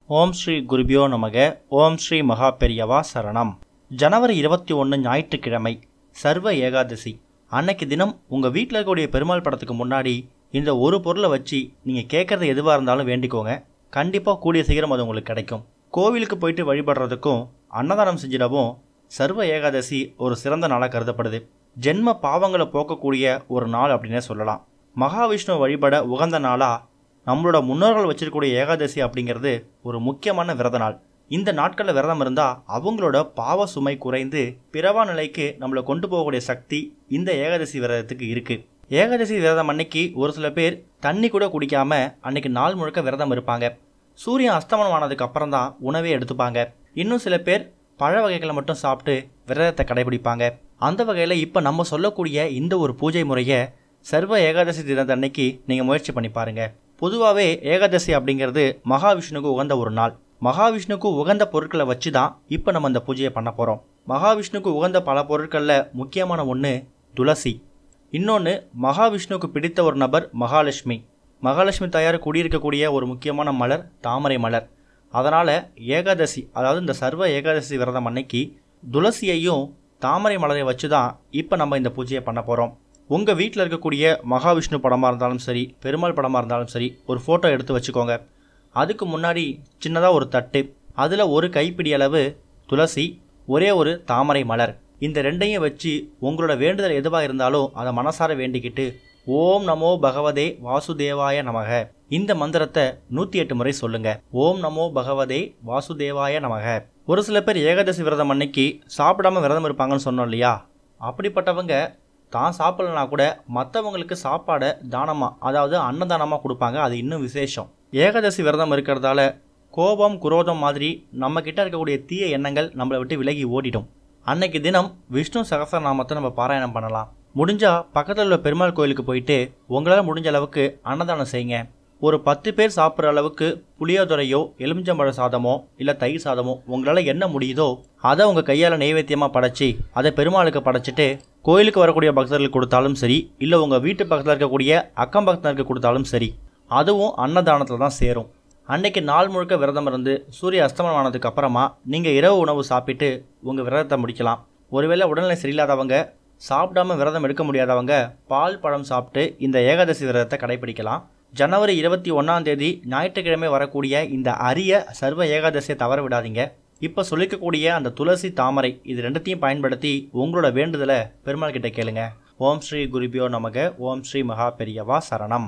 ஓம் ஸ்ரீ குருபியோ நமக. ஓம் ஸ்ரீ மகா பெரியவா சரணம். ஜனவரி 21 ஞாயிற்றுக்கிழமை, சர்வ ஏகாதசி. அன்னைக்கு தினம் உங்கள் வீட்டில் இருக்கக்கூடிய பெருமாள் படத்துக்கு முன்னாடி இந்த ஒரு பொருளை வச்சு நீங்கள் கேட்குறது எதுவாக இருந்தாலும் வேண்டிக்கோங்க. கண்டிப்பாக கூடிய சீக்கிரம் அது உங்களுக்கு கிடைக்கும். கோவிலுக்கு போயிட்டு வழிபடுறதுக்கும் அன்னதானம் செஞ்சிடவும் சர்வ ஏகாதசி ஒரு சிறந்த நாளாக கருதப்படுது. ஜென்ம பாவங்களை போக்கக்கூடிய ஒரு நாள் அப்படின்னே சொல்லலாம். மகாவிஷ்ணு வழிபட உகந்த நாளாக நம்மளோட முன்னோர்கள் வச்சிருக்கக்கூடிய ஏகாதசி அப்படிங்கிறது ஒரு முக்கியமான விரத நாள். இந்த நாட்களில் விரதம் இருந்தால் அவங்களோட பாவ சுமை குறைந்து பிறவா நிலைக்கு நம்மளை கொண்டு போகக்கூடிய சக்தி இந்த ஏகாதசி விரதத்துக்கு இருக்கு. ஏகாதசி விரதம் அன்னைக்கு ஒரு சில பேர் தண்ணி கூட குடிக்காம அன்னைக்கு நாள் முழுக்க விரதம் இருப்பாங்க. சூரியன் அஸ்தமனம் ஆனதுக்கு அப்புறம் தான் உணவே எடுத்துப்பாங்க. இன்னும் சில பேர் பழ வகைகளை மட்டும் சாப்பிட்டு விரதத்தை கடைபிடிப்பாங்க. அந்த வகையில் இப்போ நம்ம சொல்லக்கூடிய இந்த ஒரு பூஜை முறையை சர்வ ஏகாதசி தினத்து அன்னைக்கு நீங்கள் முயற்சி பண்ணி பாருங்க. பொதுவாகவே ஏகாதசி அப்படிங்கிறது மகாவிஷ்ணுக்கு உகந்த ஒரு நாள். மகாவிஷ்ணுக்கு உகந்த பொருட்களை வச்சு தான் இப்போ நம்ம இந்த பூஜையை பண்ண போகிறோம். மகாவிஷ்ணுக்கு உகந்த பல பொருட்களில் முக்கியமான ஒன்று துளசி. இன்னொன்று மகாவிஷ்ணுக்கு பிடித்த ஒரு நபர் மகாலட்சுமி. மகாலட்சுமி தாயார் குடியிருக்கக்கூடிய ஒரு முக்கியமான மலர் தாமரை மலர். அதனால் ஏகாதசி, அதாவது இந்த சர்வ ஏகாதசி விரதம் அன்னைக்கு துளசியையும் தாமரை மலரை வச்சு தான் இப்போ நம்ம இந்த பூஜையை பண்ண போகிறோம். உங்கள் வீட்டில் இருக்கக்கூடிய மகாவிஷ்ணு படமாக இருந்தாலும் சரி, பெருமாள் படமாக இருந்தாலும் சரி, ஒரு ஃபோட்டோ எடுத்து வச்சுக்கோங்க. அதுக்கு முன்னாடி சின்னதாக ஒரு தட்டு, அதில் ஒரு கைப்பிடி அளவு துளசி, ஒரே ஒரு தாமரை மலர், இந்த ரெண்டையும் வச்சு உங்களோட வேண்டுதல் எதுவாக இருந்தாலும் அதை மனசார வேண்டிக்கிட்டு ஓம் நமோ பகவதே வாசுதேவாய நமக இந்த மந்திரத்தை 108 முறை சொல்லுங்க. ஓம் நமோ பகவதே வாசுதேவாய நமக. ஒரு சில பேர் ஏகாதசி விரதம் அன்னைக்கு சாப்பிடாம விரதம் இருப்பாங்கன்னு சொன்னோம் இல்லையா? அப்படிப்பட்டவங்க தான் சாப்பிடலனா கூட மற்றவங்களுக்கு சாப்பாடை தானமாக, அதாவது அன்னதானமாக கொடுப்பாங்க. அது இன்னும் விசேஷம். ஏகாதசி விரதம் இருக்கிறதால கோபம் குரோதம் மாதிரி நம்மக்கிட்ட இருக்கக்கூடிய தீய எண்ணங்கள் நம்மளை விட்டு விலகி ஓடிடும். அன்னைக்கு தினம் விஷ்ணு சகஸ்ரநாமத்தை நம்ம பாராயணம் பண்ணலாம். முடிஞ்சால் பக்கத்தில் உள்ள பெருமாள் கோயிலுக்கு போயிட்டு உங்களால் முடிஞ்ச அளவுக்கு அன்னதானம் செய்யுங்க. ஒரு 10 பேர் சாப்பிட்ற அளவுக்கு புளியோதரையோ எலுமிச்சம்பழ சாதமோ இல்லை தயிர் சாதமோ உங்களால் என்ன முடியுதோ அதை உங்கள் கையால் நைவேத்தியமாக படைச்சி அதை பெருமாளுக்கு படைச்சிட்டு கோயிலுக்கு வரக்கூடிய பக்தர்களுக்கு கொடுத்தாலும் சரி, இல்லை உங்கள் வீட்டு பக்கத்தில் இருக்கக்கூடிய அக்கம் பக்தருக்கு கொடுத்தாலும் சரி, அதுவும் அன்னதானத்தில் தான் சேரும். அன்னைக்கு நாள் முழுக்க விரதம் இருந்து சூரிய அஸ்தமனம் ஆனதுக்கு அப்புறமா நீங்கள் இரவு உணவு சாப்பிட்டு உங்கள் விரதத்தை முடிக்கலாம். ஒருவேளை உடல்நிலை சரியில்லாதவங்க, சாப்பிடாம விரதம் எடுக்க முடியாதவங்க பால் பழம் சாப்பிட்டு இந்த ஏகாதசி விரதத்தை கடைபிடிக்கலாம். ஜனவரி 21 ஞாயிற்றுக்கிழமை வரக்கூடிய இந்த அரிய சர்வ ஏகாதசியை தவற விடாதீங்க. இப்போ சொல்லிக்கக்கூடிய அந்த துளசி தாமரை இது ரெண்டுத்தையும் பயன்படுத்தி உங்களோட வேண்டுதலை பெருமாள் கிட்ட கேளுங்க. ஓம் ஸ்ரீ குருபியோ நமக. ஓம் ஸ்ரீ மகா பெரியவா சரணம்.